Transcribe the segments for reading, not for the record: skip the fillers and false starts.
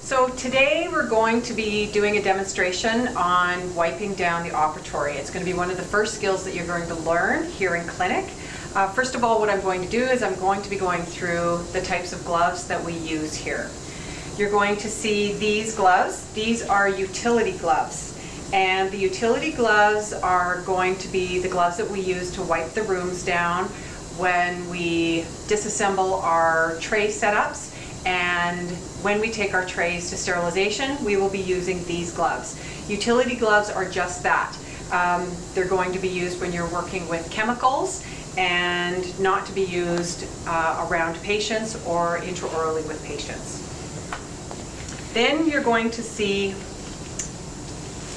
So today we're going to be doing a demonstration on wiping down the operatory. It's going to be one of the first skills that you're going to learn here in clinic. First of all, what I'm going to do is I'm going to be going through the types of gloves that we use here. You're going to see these gloves. These are utility gloves. And the utility gloves are going to be the gloves that we use to wipe the rooms down when we disassemble our tray setups, and when we take our trays to sterilization, we will be using these gloves. Utility gloves are just that. They're going to be used when you're working with chemicals and not to be used around patients or intraorally with patients. Then you're going to see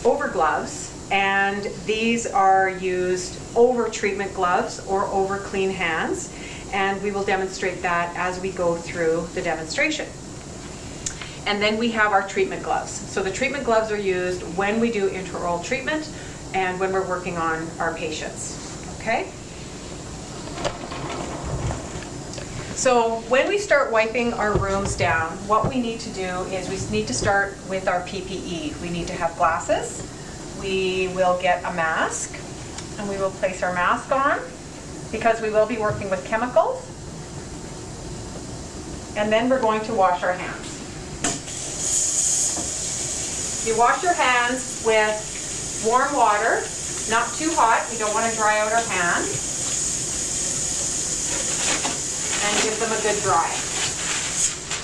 over gloves, and these are used over treatment gloves or over clean hands, and we will demonstrate that as we go through the demonstration. And then we have our treatment gloves. So the treatment gloves are used when we do intraoral treatment and when we're working on our patients, okay? So when we start wiping our rooms down, what we need to do is we need to start with our PPE. We need to have glasses. We will get a mask, and we will place our mask on because we will be working with chemicals. And then we're going to wash our hands. You wash your hands with warm water, not too hot. We don't want to dry out our hands. And give them a good dry.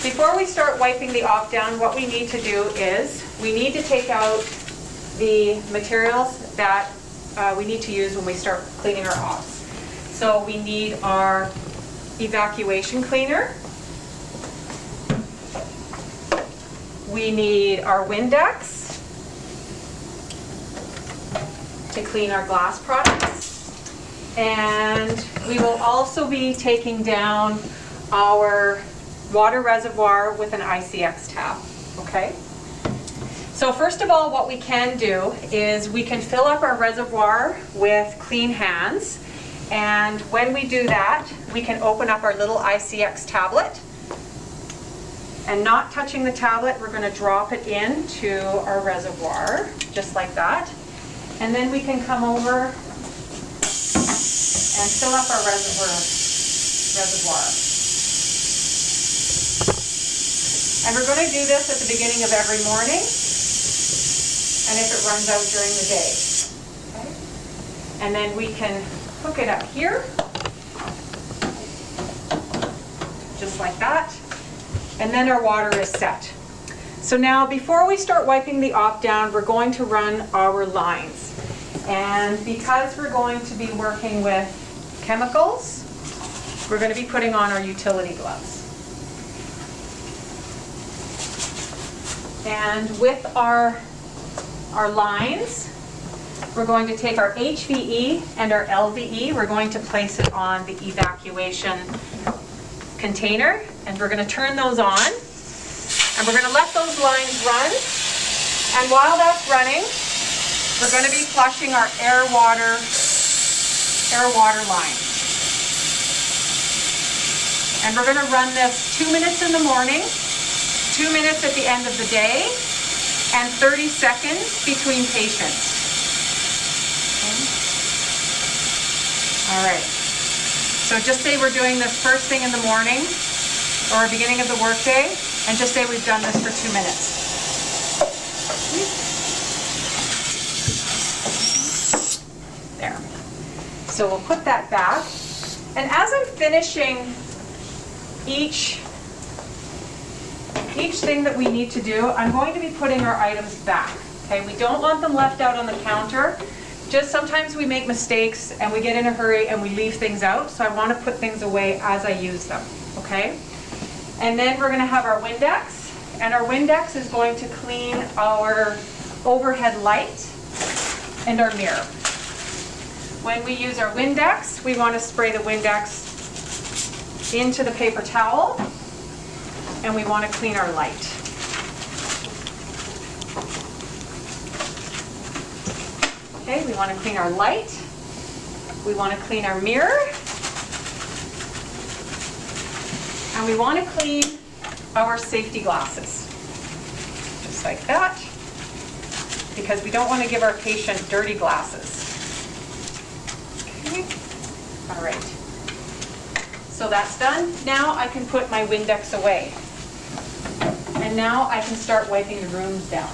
Before we start wiping the op down, what we need to do is we need to take out the materials that we need to use when we start cleaning our ops. So we need our evacuation cleaner. We need our Windex to clean our glass products. And we will also be taking down our water reservoir with an ICX tab, okay? So first of all, what we can do is we can fill up our reservoir with clean hands, and when we do that, we can open up our little ICX tablet, and not touching the tablet, we're going to drop it into our reservoir, just like that, and then we can come over and fill up our reservoir. And we're going to do this at the beginning of every morning, and if it runs out during the day. Okay? And then we can hook it up here, just like that, and then our water is set. So now, before we start wiping the op down, we're going to run our lines. And because we're going to be working with chemicals, we're going to be putting on our utility gloves. And with our lines, we're going to take our HVE and our LVE, we're going to place it on the evacuation container, and we're going to turn those on, and we're going to let those lines run, and while that's running, we're going to be flushing our air water line. And we're going to run this 2 minutes in the morning, 2 minutes at the end of the day, and 30 seconds between patients. Okay. All right. So just say we're doing this first thing in the morning or beginning of the workday, and just say we've done this for 2 minutes. There. So we'll put that back. And as I'm finishing each thing that we need to do, I'm going to be putting our items back. Okay, we don't want them left out on the counter. Just sometimes we make mistakes and we get in a hurry and we leave things out, so I want to put things away as I use them. Okay? And then we're going to have our Windex, and our Windex is going to clean our overhead light and our mirror. When we use our Windex, we want to spray the Windex into the paper towel, and we want to clean our light. Okay, we want to clean our light, we want to clean our mirror, and we want to clean our safety glasses. like that, because we don't want to give our patient dirty glasses. Okay, all right. So that's done. Now I can put my Windex away. And now I can start wiping the rooms down.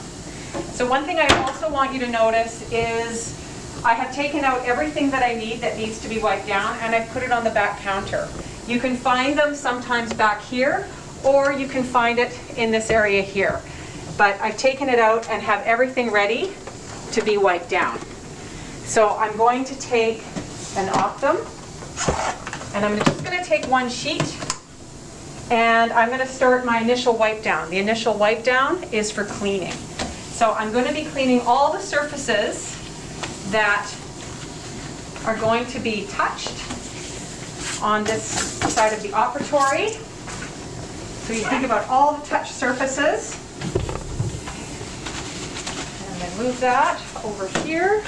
So one thing I also want you to notice is I have taken out everything that I need that needs to be wiped down, and I've put it on the back counter. You can find them sometimes back here, or you can find it in this area here. But I've taken it out and have everything ready to be wiped down. So I'm going to take an Optum, and I'm just going to take one sheet, and I'm going to start my initial wipe down. The initial wipe down is for cleaning. So I'm going to be cleaning all the surfaces that are going to be touched on this side of the operatory. So you think about all the touch surfaces. And then move that over here.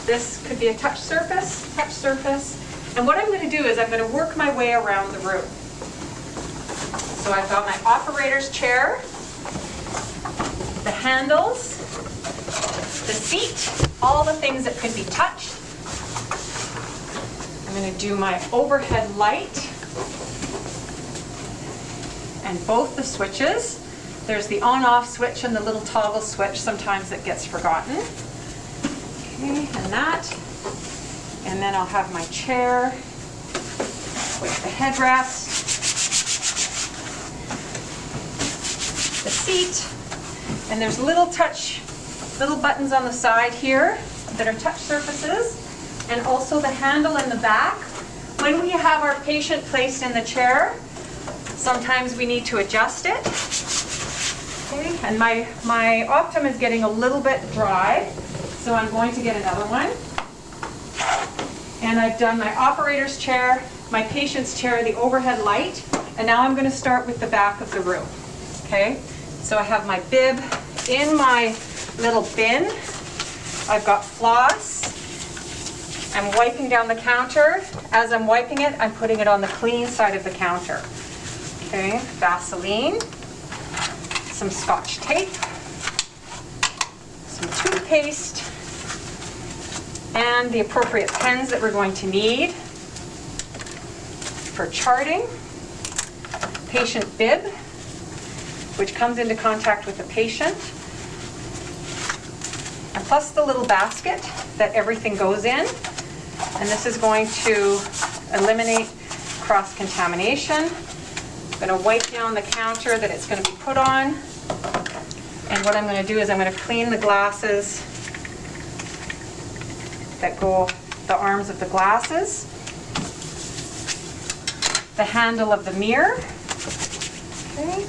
This could be a touch surface. And what I'm going to do is I'm going to work my way around the room. So I've got my operator's chair, the handles, the seat, all the things that could be touched. I'm going to do my overhead light and both the switches. There's the on-off switch and the little toggle switch. Sometimes it gets forgotten. Okay, and that. And then I'll have my chair with the headrest, the seat, and there's little buttons on the side here that are touch surfaces, and also the handle in the back. When we have our patient placed in the chair, sometimes we need to adjust it. Okay, and my Optum is getting a little bit dry, so I'm going to get another one. And I've done my operator's chair, my patient's chair, the overhead light, and now I'm going to start with the back of the room. Okay, so I have my bib in my little bin. I've got floss. I'm wiping down the counter. As I'm wiping it, I'm putting it on the clean side of the counter. Okay, Vaseline, some Scotch tape, some toothpaste, and the appropriate pens that we're going to need for charting. Patient bib, which comes into contact with the patient, and plus the little basket that everything goes in. And this is going to eliminate cross-contamination. I'm going to wipe down the counter that it's going to be put on. And what I'm going to do is I'm going to clean the glasses that go, the arms of the glasses, the handle of the mirror. Okay.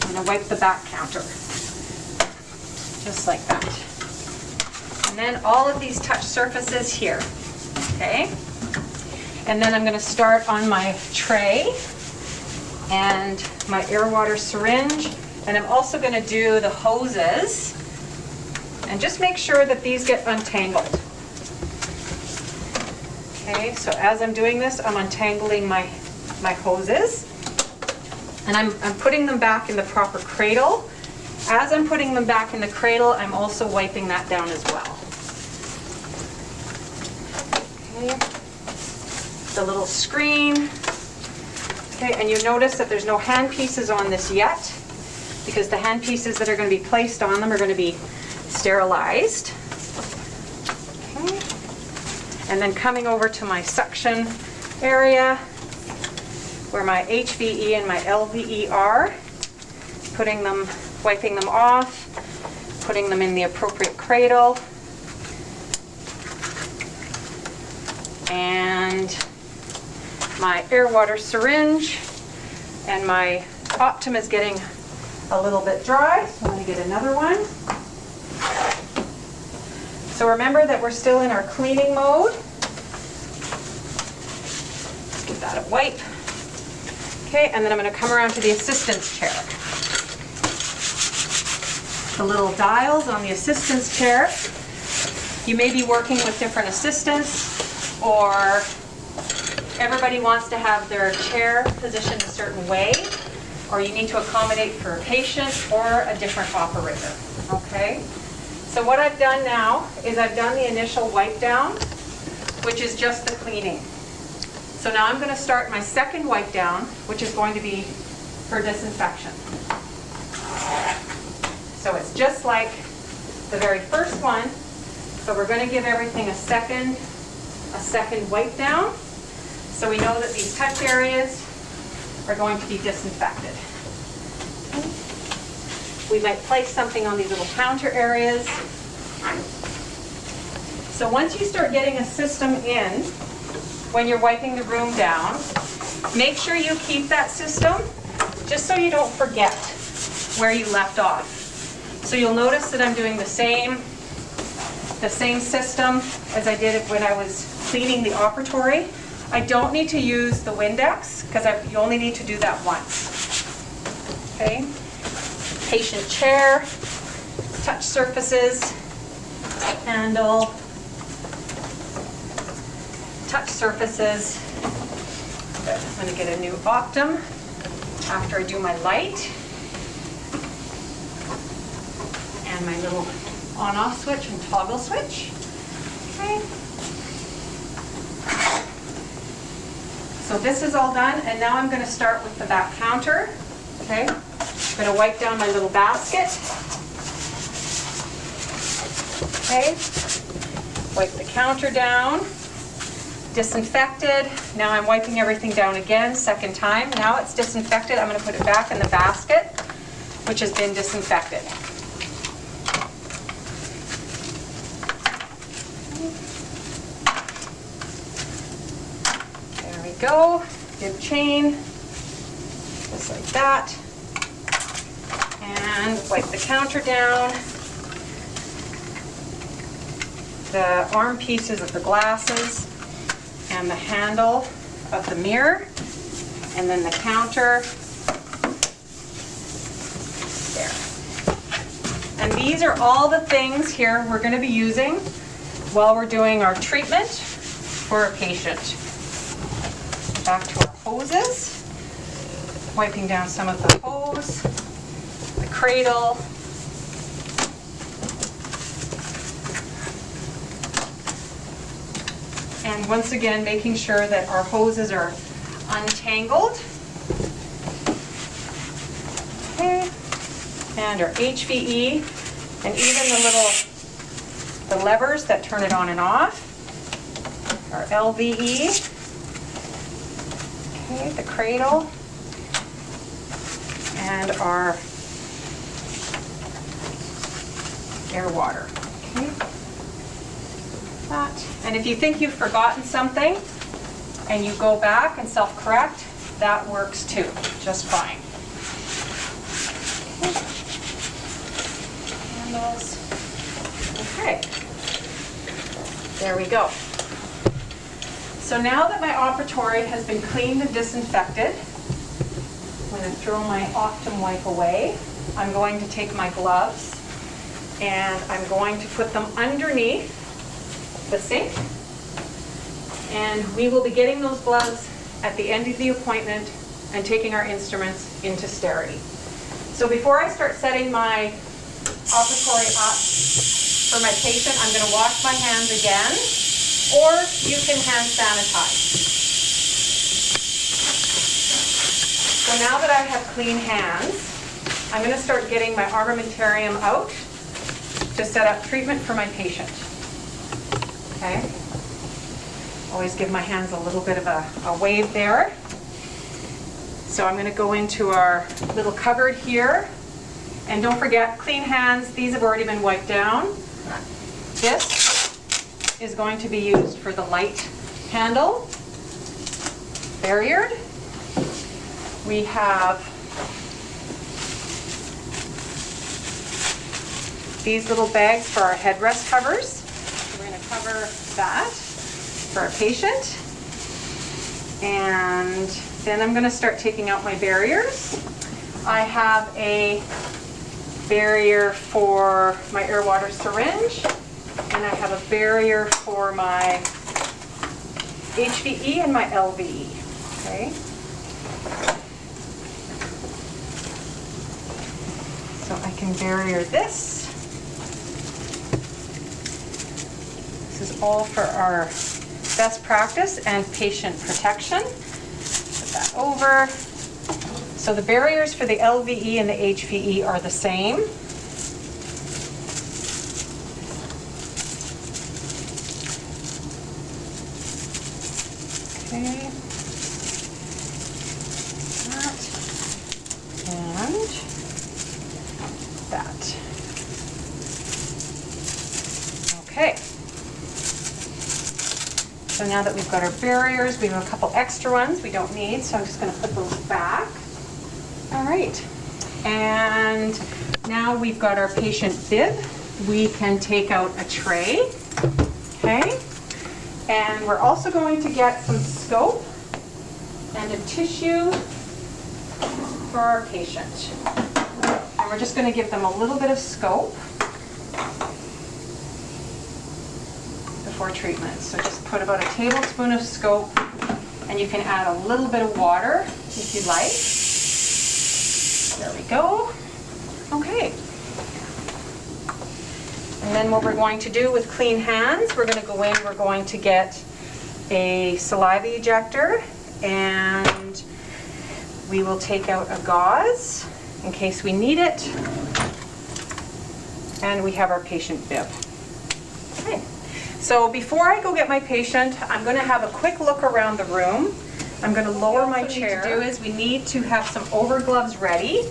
I'm going to wipe the back counter, just like that. And then all of these touch surfaces here, okay? And then I'm going to start on my tray and my air water syringe, and I'm also going to do the hoses, and just make sure that these get untangled. Okay, so as I'm doing this, I'm untangling my hoses, and I'm putting them back in the proper cradle. As I'm putting them back in the cradle, I'm also wiping that down as well. Okay, the little screen. Okay, and you notice that there's no hand pieces on this yet, because the hand pieces that are going to be placed on them are going to be sterilized. Okay. And then coming over to my suction area, where my HVE and my LVE are, wiping them off, putting them in the appropriate cradle, and my air water syringe, and my Optum is getting a little bit dry, so I'm going to get another one. So remember that we're still in our cleaning mode. Let's give that a wipe. Okay, and then I'm going to come around to the assistant's chair. The little dials on the assistant's chair. You may be working with different assistants, or everybody wants to have their chair positioned a certain way. or you need to accommodate for a patient or a different operator, okay? So what I've done now is I've done the initial wipe down, which is just the cleaning. So now I'm going to start my second wipe down, which is going to be for disinfection. So it's just like the very first one, but we're going to give everything a second wipe down, so we know that these touch areas are going to be disinfected. We might place something on these little counter areas. So once you start getting a system in, when you're wiping the room down, make sure you keep that system just so you don't forget where you left off. So you'll notice that I'm doing the same system as I did when I was cleaning the operatory. I don't need to use the Windex because you only need to do that once. Okay? Patient chair, touch surfaces, handle, touch surfaces. I'm going to get a new Optum after I do my light. And my little on-off switch and toggle switch. Okay. So this is all done, and now I'm going to start with the back counter. Okay. I'm going to wipe down my little basket. Okay. Wipe the counter down. Disinfected. Now I'm wiping everything down again, second time. Now it's disinfected. I'm going to put it back in the basket, which has been disinfected. There we go. Bib chain, just like that. And wipe the counter down. The arm pieces of the glasses and the handle of the mirror, and then the counter there. And these are all the things here we're going to be using while we're doing our treatment for a patient. Back to our hoses, wiping down some of the hose, the cradle, and once again making sure that our hoses are untangled. Okay. And our HVE, and even the levers that turn it on and off. Our LVE. Okay, the cradle. And our air water. Okay. That. And if you think you've forgotten something and you go back and self-correct, that works too, just fine. Okay. Handles. Okay. There we go. So now that my operatory has been cleaned and disinfected, I'm going to throw my Optum wipe away. I'm going to take my gloves and I'm going to put them underneath the sink, and we will be getting those gloves at the end of the appointment and taking our instruments into Sterity. So before I start setting my operatory up for my patient, I'm going to wash my hands again, or you can hand sanitize. So now that I have clean hands, I'm going to start getting my armamentarium out to set up treatment for my patient. Okay. Always give my hands a little bit of a wave there. So I'm going to go into our little cupboard here. And don't forget, clean hands. These have already been wiped down. This is going to be used for the light handle. Barriered. We have these little bags for our headrest covers. We're going to cover that for our patient. And then I'm going to start taking out my barriers. I have a barrier for my air water syringe, and I have a barrier for my HVE and my LVE. Okay. can barrier this. This is all for our best practice and patient protection. Put that over. So the barriers for the LVE and the HVE are the same. Okay. That. And that. Okay. So now that we've got our barriers, we have a couple extra ones we don't need, so I'm just going to put those back. All right. And now we've got our patient bib. We can take out a tray. Okay. And we're also going to get some scope and a tissue for our patient. And we're just going to give them a little bit of scope before treatment. So just put about a tablespoon of scope, and you can add a little bit of water if you'd like. There we go. Okay. And then what we're going to do with clean hands, we're going to go in, we're going to get a saliva ejector, and we will take out a gauze in case we need it. And we have our patient bib. Okay. So before I go get my patient, I'm going to have a quick look around the room. I'm going to lower my chair. What we need to do is we need to have some overgloves ready,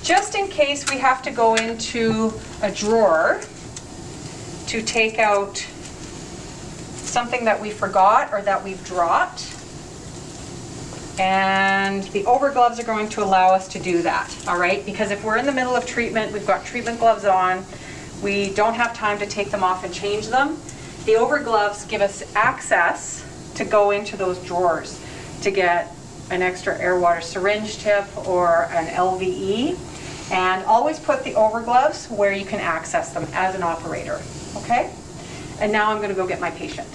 just in case we have to go into a drawer to take out something that we forgot or that we've dropped. And the overgloves are going to allow us to do that, all right? Because if we're in the middle of treatment, we've got treatment gloves on, we don't have time to take them off and change them. The overgloves give us access to go into those drawers to get an extra air water syringe tip or an LVE. And always put the overgloves where you can access them as an operator, okay? And now I'm going to go get my patient.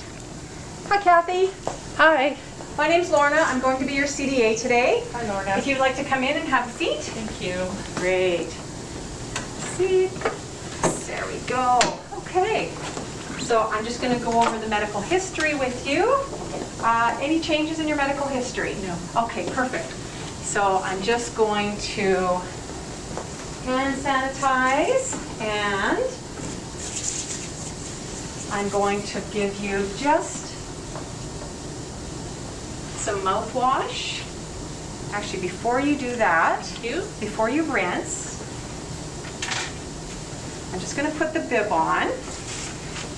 Hi, Kathy. Hi. My name's Lorna. I'm going to be your CDA today. Hi, Lorna. If you'd like to come in and have a seat. Thank you. Great. Seat. There we go. Okay. So I'm just going to go over the medical history with you. Any changes in your medical history? No. Okay, perfect. So I'm just going to hand sanitize, and I'm going to give you just some mouthwash. Actually, before you do that, before you rinse, I'm just going to put the bib on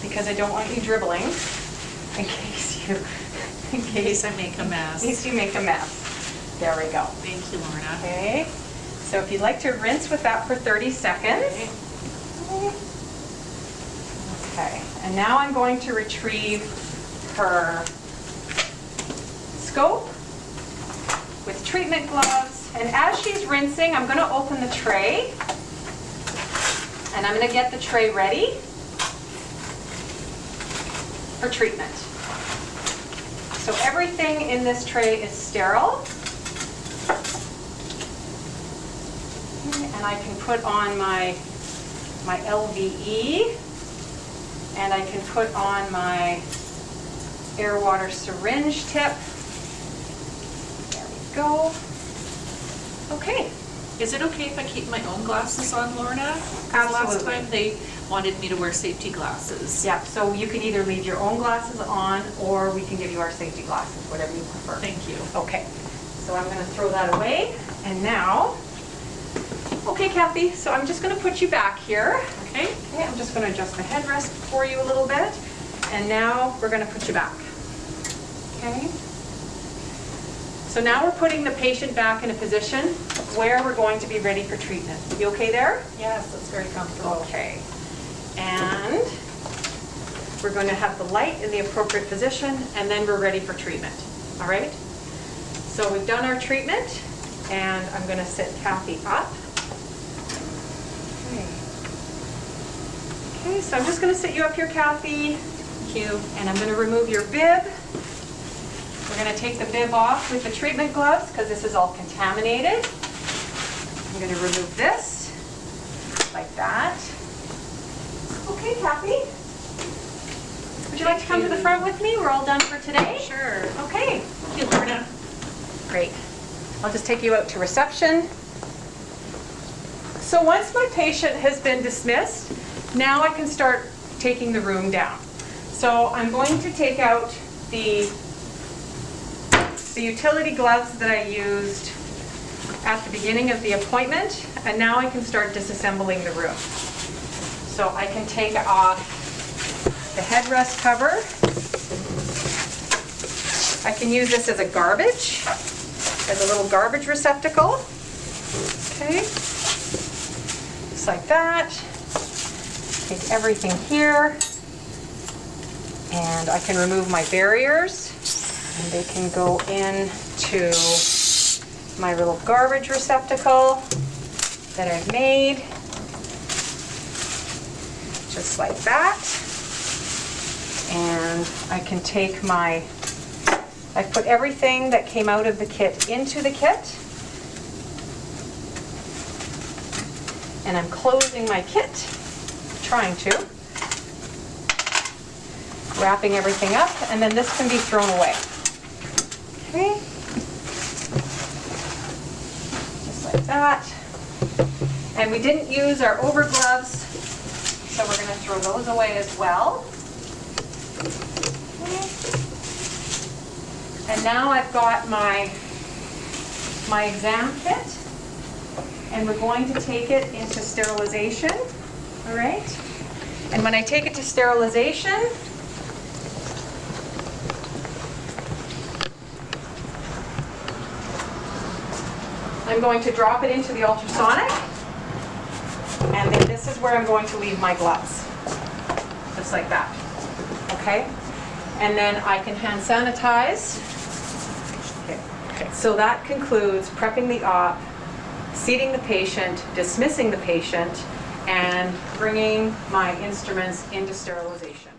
because I don't want you dribbling in case I make a mess. In case you make a mess. There we go. Thank you, Lorna. Okay. So if you'd like to rinse with that for 30 seconds. Okay. And now I'm going to retrieve her scope with treatment gloves. And as she's rinsing, I'm going to open the tray. And I'm going to get the tray ready for treatment. So everything in this tray is sterile. And I can put on my LVE, and I can put on my air water syringe tip. There we go. Okay. Is it okay if I keep my own glasses on, Lorna? 'Cause Absolutely. last time they wanted me to wear safety glasses. Yeah, so you can either leave your own glasses on, or we can give you our safety glasses, whatever you prefer. Thank you. Okay, so I'm going to throw that away. And now, okay, Kathy, so I'm just going to put you back here. Okay. Okay, I'm just going to adjust the headrest for you a little bit. And now we're going to put you back. Okay. So now we're putting the patient back in a position where we're going to be ready for treatment. You okay there? Yes, that's very comfortable. Okay. And we're going to have the light in the appropriate position, and then we're ready for treatment. All right? So we've done our treatment, and I'm going to sit Kathy up. Okay, so I'm just going to sit you up here, Kathy. Thank you. And I'm going to remove your bib. We're going to take the bib off with the treatment gloves because this is all contaminated. I'm going to remove this. like to come to the front with me? We're all done for today? Sure. Okay, Thank you, Lorna. great. I'll just take you out to reception. So once my patient has been dismissed, now I can start taking the room down. So I'm going to take out the utility gloves that I used at the beginning of the appointment, and now I can start disassembling the room. So I can take off the headrest cover. I can use this as a garbage, as a little garbage receptacle. Okay, just like that. Take everything here, and I can remove my barriers, and they can go into my little garbage receptacle that I've made, just like that. And I can take I've put everything that came out of the kit into the kit, and I'm closing my kit, trying to, wrapping everything up, and then this can be thrown away. Okay, just like that. And we didn't use our over gloves, so we're going to throw those away as well. Okay. And now I've got my exam kit, and we're going to take it into sterilization, all right? And when I take it to sterilization, I'm going to drop it into the ultrasonic, and then this is where I'm going to leave my gloves, just like that, okay? And then I can hand sanitize. Okay. So that concludes prepping the op, seating the patient, dismissing the patient, and bringing my instruments into sterilization.